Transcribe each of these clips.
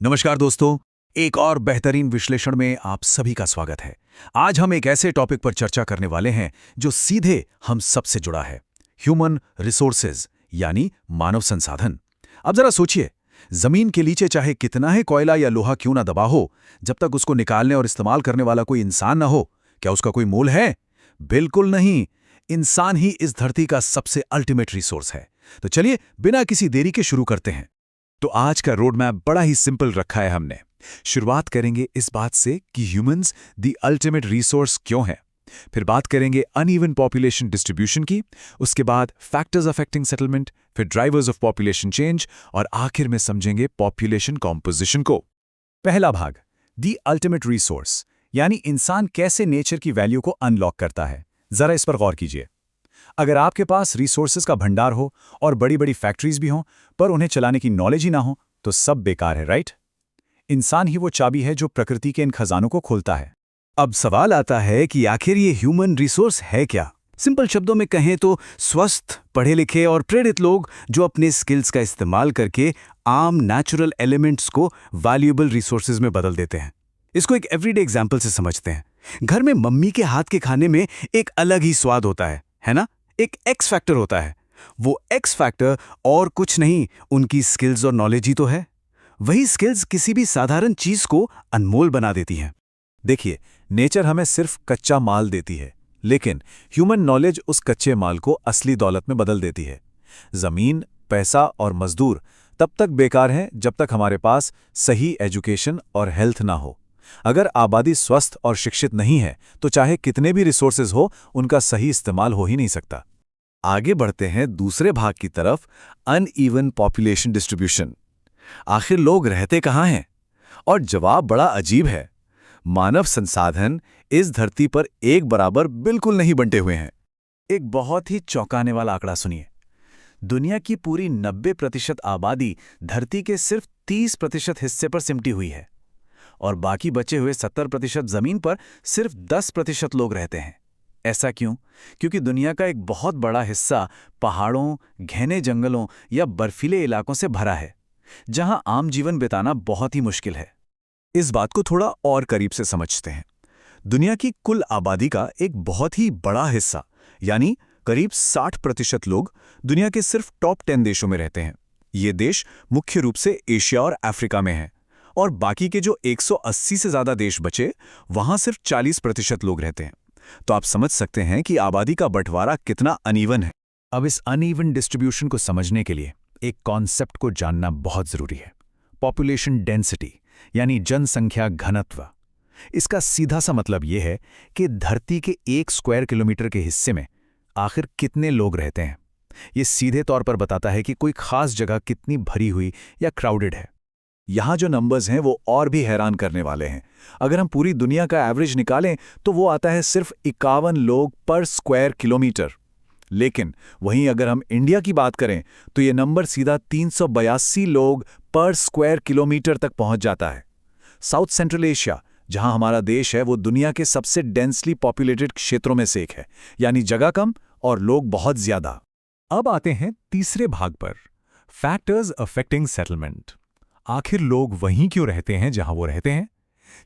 नमस्कार दोस्तों, एक और बेहतरीन विश्लेषण में आप सभी का स्वागत है। आज हम एक ऐसे टॉपिक पर चर्चा करने वाले हैं जो सीधे हम सबसे जुड़ा है, ह्यूमन रिसोर्सेज यानी मानव संसाधन। अब जरा सोचिए, जमीन के नीचे चाहे कितना ही कोयला या लोहा क्यों ना दबा हो, जब तक उसको निकालने और इस्तेमाल करने वाला कोई इंसान ना हो, क्या उसका कोई मोल है? बिल्कुल नहीं। इंसान ही इस धरती का सबसे अल्टीमेट रिसोर्स है। तो चलिए बिना किसी देरी के शुरू करते हैं। तो आज का रोड मैप बड़ा ही सिंपल रखा है हमने। शुरुआत करेंगे इस बात से कि ह्यूमंस द अल्टीमेट रिसोर्स क्यों है। फिर बात करेंगे अनइवन पॉपुलेशन डिस्ट्रीब्यूशन की, उसके बाद फैक्टर्स अफेक्टिंग सेटलमेंट, फिर ड्राइवर्स ऑफ पॉपुलेशन चेंज और आखिर में समझेंगे पॉपुलेशन कॉम्पोजिशन को। पहला भाग, द अल्टीमेट रिसोर्स यानी इंसान कैसे नेचर की वैल्यू को अनलॉक करता है। जरा इस पर गौर कीजिए। अगर आपके पास रिसोर्सेज का भंडार हो और बड़ी बड़ी फैक्ट्रीज भी हों, पर उन्हें चलाने की नॉलेज ही ना हो, तो सब बेकार है, राइट? इंसान ही वो चाबी है जो प्रकृति के इन खजानों को खोलता है। अब सवाल आता है कि आखिर ये ह्यूमन रिसोर्स है क्या? सिंपल शब्दों में कहें तो स्वस्थ, पढ़े लिखे और प्रेरित लोग जो अपने स्किल्स का इस्तेमाल करके आम नेचुरल एलिमेंट्स को वैल्यूएबल रिसोर्सेज में बदल देते हैं। इसको एक एवरीडे एग्जाम्पल से समझते हैं। घर में मम्मी के हाथ के खाने में एक अलग ही स्वाद होता है ना? एक एक्स फैक्टर होता है। वो एक्स फैक्टर और कुछ नहीं, उनकी स्किल्स और नॉलेज ही तो है। वही स्किल्स किसी भी साधारण चीज को अनमोल बना देती हैं। देखिए, नेचर हमें सिर्फ कच्चा माल देती है, लेकिन ह्यूमन नॉलेज उस कच्चे माल को असली दौलत में बदल देती है। जमीन, पैसा और मजदूर तब तक बेकार हैं जब तक हमारे पास सही एजुकेशन और हेल्थ ना हो। अगर आबादी स्वस्थ और शिक्षित नहीं है, तो चाहे कितने भी रिसोर्सेज हो, उनका सही इस्तेमाल हो ही नहीं सकता। आगे बढ़ते हैं दूसरे भाग की तरफ, अनइवन पॉपुलेशन डिस्ट्रीब्यूशन। आखिर लोग रहते कहाँ हैं? और जवाब बड़ा अजीब है। मानव संसाधन इस धरती पर एक बराबर बिल्कुल नहीं बंटे हुए हैं। एक बहुत ही चौंकाने वाला आंकड़ा सुनिए। दुनिया की पूरी 90% आबादी धरती के सिर्फ 30% हिस्से पर सिमटी हुई है, और बाकी बचे हुए 70% जमीन पर सिर्फ 10% लोग रहते हैं। ऐसा क्यों? क्योंकि दुनिया का एक बहुत बड़ा हिस्सा पहाड़ों, घने जंगलों या बर्फीले इलाकों से भरा है, जहां आम जीवन बिताना बहुत ही मुश्किल है। इस बात को थोड़ा और करीब से समझते हैं। दुनिया की कुल आबादी का एक बहुत ही बड़ा हिस्सा, यानी करीब 60% लोग दुनिया के सिर्फ टॉप 10 देशों में रहते हैं। ये देश मुख्य रूप से एशिया और अफ्रीका में हैं, और बाकी के जो 180 से ज्यादा देश बचे, वहां सिर्फ 40% लोग रहते हैं। तो आप समझ सकते हैं कि आबादी का बंटवारा कितना अनइवन है। अब इस अनइवन डिस्ट्रीब्यूशन को समझने के लिए एक कॉन्सेप्ट को जानना बहुत जरूरी है, पॉपुलेशन डेंसिटी यानी जनसंख्या घनत्व। इसका सीधा सा मतलब यह है कि धरती के 1 स्क्वायर किलोमीटर के हिस्से में आखिर कितने लोग रहते हैं। ये सीधे तौर पर बताता है कि कोई खास जगह कितनी भरी हुई या क्राउडेड है। यहाँ जो नंबर्स हैं वो और भी हैरान करने वाले हैं। अगर हम पूरी दुनिया का एवरेज निकालें तो वो आता है सिर्फ 51 लोग पर स्क्वायर किलोमीटर। लेकिन वहीं अगर हम इंडिया की बात करें तो ये नंबर सीधा 382 लोग पर स्क्वायर किलोमीटर तक पहुंच जाता है। साउथ सेंट्रल एशिया, जहां हमारा देश है, वो दुनिया के सबसे डेंसली पॉपुलेटेड क्षेत्रों में से एक है, यानी जगह कम और लोग बहुत ज्यादा। अब आते हैं तीसरे भाग पर, फैक्टर्स अफेक्टिंग सेटलमेंट। आखिर लोग वहीं क्यों रहते हैं जहां वो रहते हैं?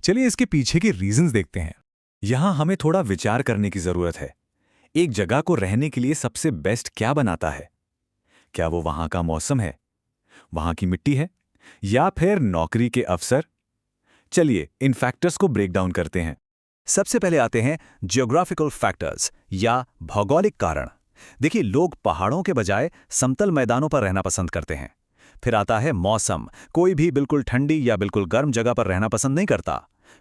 चलिए इसके पीछे के रीजंस देखते हैं। यहां हमें थोड़ा विचार करने की जरूरत है। एक जगह को रहने के लिए सबसे बेस्ट क्या बनाता है? क्या वो वहां का मौसम है, वहां की मिट्टी है, या फिर नौकरी के अवसर? चलिए इन फैक्टर्स को ब्रेक डाउन करते हैं। सबसे पहले आते हैं जियोग्राफिकल फैक्टर्स या भौगोलिक कारण। देखिए, लोग पहाड़ों के बजाय समतल मैदानों पर रहना पसंद करते हैं। फिर आता है मौसम, कोई भी बिल्कुल ठंडी या बिल्कुल गर्म जगह पर रहना पसंद नहीं करता।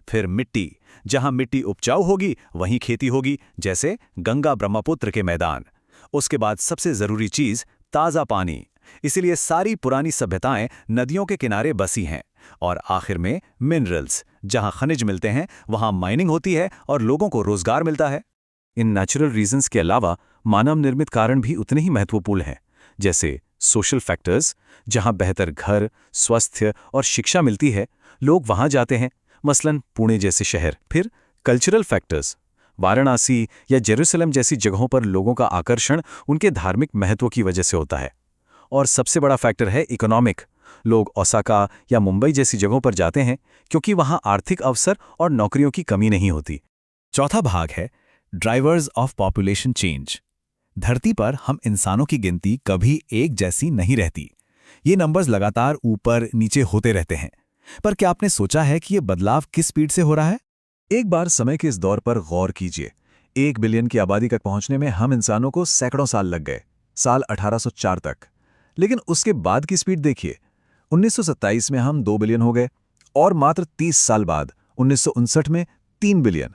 फिर मिट्टी, जहां मिट्टी उपजाऊ होगी वहीं खेती होगी, जैसे गंगा ब्रह्मपुत्र के मैदान। उसके बाद सबसे जरूरी चीज, ताजा पानी। इसीलिए सारी पुरानी सभ्यताएं नदियों के किनारे बसी हैं। और आखिर में मिनरल्स, जहां खनिज मिलते हैं वहां माइनिंग होती है और लोगों को रोजगार मिलता है। इन नेचुरल रीजंस के अलावा मानव निर्मित कारण भी उतने ही महत्वपूर्ण हैं, जैसे सोशल फैक्टर्स, जहां बेहतर घर, स्वास्थ्य और शिक्षा मिलती है, लोग वहां जाते हैं, मसलन पुणे जैसे शहर। फिर कल्चरल फैक्टर्स, वाराणसी या जेरूसलम जैसी जगहों पर लोगों का आकर्षण उनके धार्मिक महत्व की वजह से होता है। और सबसे बड़ा फैक्टर है इकोनॉमिक। लोग ओसाका या मुंबई जैसी जगहों पर जाते हैं क्योंकि वहां आर्थिक अवसर और नौकरियों की कमी नहीं होती। चौथा भाग है ड्राइवर्स ऑफ पॉपुलेशन चेंज। धरती पर हम इंसानों की गिनती कभी एक जैसी नहीं रहती। ये नंबर्स लगातार ऊपर नीचे होते रहते हैं। पर क्या आपने सोचा है कि ये बदलाव किस स्पीड से हो रहा है? एक बार समय के इस दौर पर गौर कीजिए। 1 बिलियन की आबादी तक पहुंचने में हम इंसानों को सैकड़ों साल लग गए, साल 1804 तक। लेकिन उसके बाद की स्पीड देखिए। 1927 में हम 2 बिलियन हो गए और मात्र 30 साल बाद 1959 में 3 बिलियन।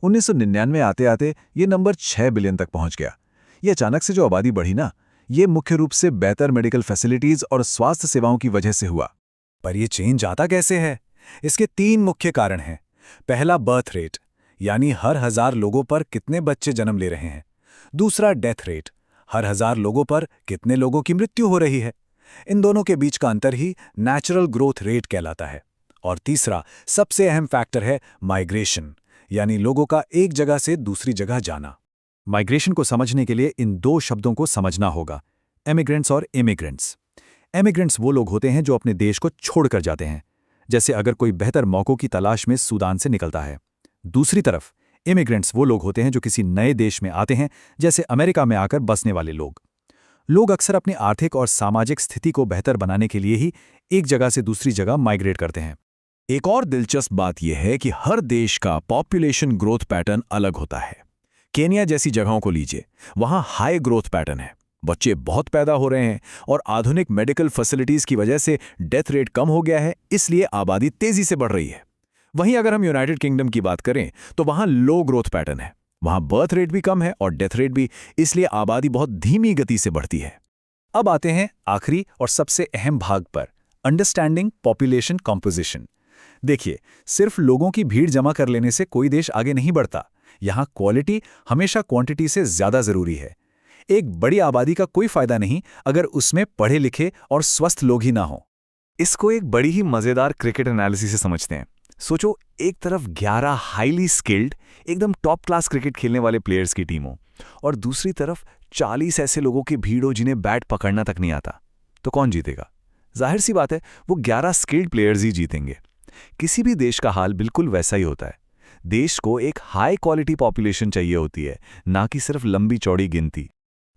1999 आते आते ये नंबर 6 बिलियन तक पहुंच गया। ये अचानक से जो आबादी बढ़ी ना, ये मुख्य रूप से बेहतर मेडिकल फैसिलिटीज और स्वास्थ्य सेवाओं की वजह से हुआ। पर यह चेंज आता कैसे है? इसके 3 मुख्य कारण हैं। पहला बर्थ रेट, यानी हर 1000 लोगों पर कितने बच्चे जन्म ले रहे हैं। दूसरा डेथ रेट, हर 1000 लोगों पर कितने लोगों की मृत्यु हो रही है। इन दोनों के बीच का अंतर ही नेचुरल ग्रोथ रेट कहलाता है। और तीसरा सबसे अहम फैक्टर है माइग्रेशन, यानी लोगों का एक जगह से दूसरी जगह जाना। माइग्रेशन को समझने के लिए इन 2 शब्दों को समझना होगा, एमिग्रेंट्स और इमिग्रेंट्स। एमिग्रेंट्स वो लोग होते हैं जो अपने देश को छोड़कर जाते हैं, जैसे अगर कोई बेहतर मौकों की तलाश में सूडान से निकलता है। दूसरी तरफ इमिग्रेंट्स वो लोग होते हैं जो किसी नए देश में आते हैं, जैसे अमेरिका में आकर बसने वाले लोग अक्सर अपनी आर्थिक और सामाजिक स्थिति को बेहतर बनाने के लिए ही एक जगह से दूसरी जगह माइग्रेट करते हैं। एक और दिलचस्प बात यह है कि हर देश का पॉपुलेशन ग्रोथ पैटर्न अलग होता है। केन्या जैसी जगहों को लीजिए, वहां हाई ग्रोथ पैटर्न है, बच्चे बहुत पैदा हो रहे हैं और आधुनिक मेडिकल फैसिलिटीज की वजह से डेथ रेट कम हो गया है, इसलिए आबादी तेजी से बढ़ रही है। वहीं अगर हम यूनाइटेड किंगडम की बात करें तो वहां लो ग्रोथ पैटर्न है, वहां बर्थ रेट भी कम है और डेथ रेट भी, इसलिए आबादी बहुत धीमी गति से बढ़ती है। अब आते हैं आखिरी और सबसे अहम भाग पर, अंडरस्टैंडिंग पॉपुलेशन कॉम्पोजिशन। देखिए, सिर्फ लोगों की भीड़ जमा कर लेने से कोई देश आगे नहीं बढ़ता। यहां क्वालिटी हमेशा क्वांटिटी से ज्यादा जरूरी है। एक बड़ी आबादी का कोई फायदा नहीं अगर उसमें पढ़े लिखे और स्वस्थ लोग ही ना हो। इसको एक बड़ी ही मजेदार क्रिकेट एनालिसिस से समझते हैं। सोचो, एक तरफ 11 हाईली स्किल्ड, एकदम टॉप क्लास क्रिकेट खेलने वाले प्लेयर्स की टीम हो और दूसरी तरफ 40 ऐसे लोगों की भीड़ हो जिन्हें बैट पकड़ना तक नहीं आता। तो कौन जीतेगा? जाहिर सी बात है, वो 11 स्किल्ड प्लेयर्स ही जीतेंगे। किसी भी देश का हाल बिल्कुल वैसा ही होता है। देश को एक हाई क्वालिटी पॉपुलेशन चाहिए होती है, ना कि सिर्फ लंबी चौड़ी गिनती।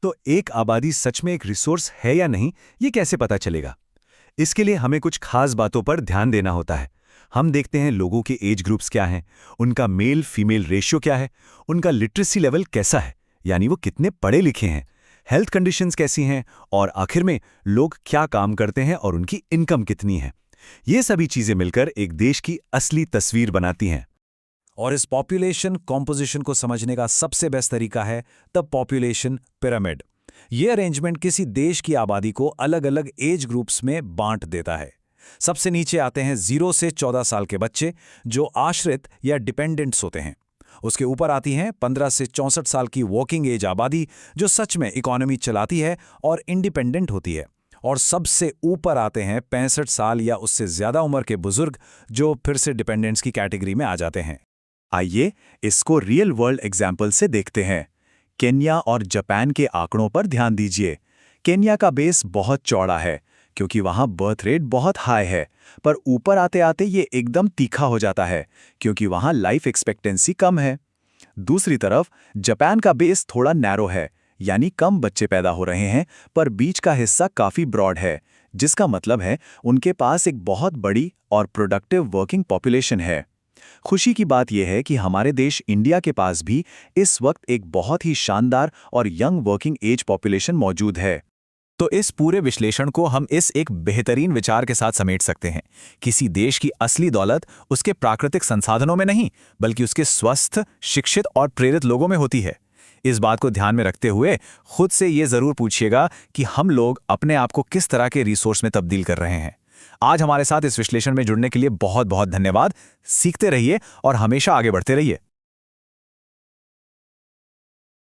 तो एक आबादी सच में एक रिसोर्स है या नहीं, ये कैसे पता चलेगा? इसके लिए हमें कुछ खास बातों पर ध्यान देना होता है। हम देखते हैं लोगों के एज ग्रुप्स क्या हैं, उनका मेल फीमेल रेशियो क्या है, उनका लिटरेसी लेवल कैसा है, यानी वो कितने पढ़े लिखे हैं, हेल्थ कंडीशंस कैसी हैं, और आखिर में लोग क्या काम करते हैं और उनकी इनकम कितनी है। ये सभी चीजें मिलकर एक देश की असली तस्वीर बनाती हैं। और इस पॉपुलेशन कॉम्पोजिशन को समझने का सबसे बेस्ट तरीका है द पॉपुलेशन पिरामिड। ये अरेंजमेंट किसी देश की आबादी को अलग अलग एज ग्रुप्स में बांट देता है। सबसे नीचे आते हैं 0 से 14 साल के बच्चे, जो आश्रित या डिपेंडेंट्स होते हैं। उसके ऊपर आती हैं 15 से 64 साल की वर्किंग एज आबादी, जो सच में इकोनॉमी चलाती है और इंडिपेंडेंट होती है। और सबसे ऊपर आते हैं 65 साल या उससे ज्यादा उम्र के बुजुर्ग, जो फिर से डिपेंडेंट्स की कैटेगरी में आ जाते हैं। आइए इसको रियल वर्ल्ड एग्जाम्पल से देखते हैं। केन्या और जापान के आंकड़ों पर ध्यान दीजिए। केन्या का बेस बहुत चौड़ा है क्योंकि वहां बर्थ रेट बहुत हाई है, पर ऊपर आते आते ये एकदम तीखा हो जाता है क्योंकि वहां लाइफ एक्सपेक्टेंसी कम है। दूसरी तरफ जापान का बेस थोड़ा नैरो है, यानी कम बच्चे पैदा हो रहे हैं, पर बीच का हिस्सा काफी ब्रॉड है, जिसका मतलब है उनके पास एक बहुत बड़ी और प्रोडक्टिव वर्किंग पॉपुलेशन है। खुशी की बात यह है कि हमारे देश इंडिया के पास भी इस वक्त एक बहुत ही शानदार और यंग वर्किंग एज पॉपुलेशन मौजूद है। तो इस पूरे विश्लेषण को हम इस एक बेहतरीन विचार के साथ समेट सकते हैं। किसी देश की असली दौलत उसके प्राकृतिक संसाधनों में नहीं, बल्कि उसके स्वस्थ, शिक्षित और प्रेरित लोगों में होती है। इस बात को ध्यान में रखते हुए खुद से ये जरूर पूछिएगा कि हम लोग अपने आप को किस तरह के रिसोर्स में तब्दील कर रहे हैं। आज हमारे साथ इस विश्लेषण में जुड़ने के लिए बहुत बहुत धन्यवाद। सीखते रहिए और हमेशा आगे बढ़ते रहिए।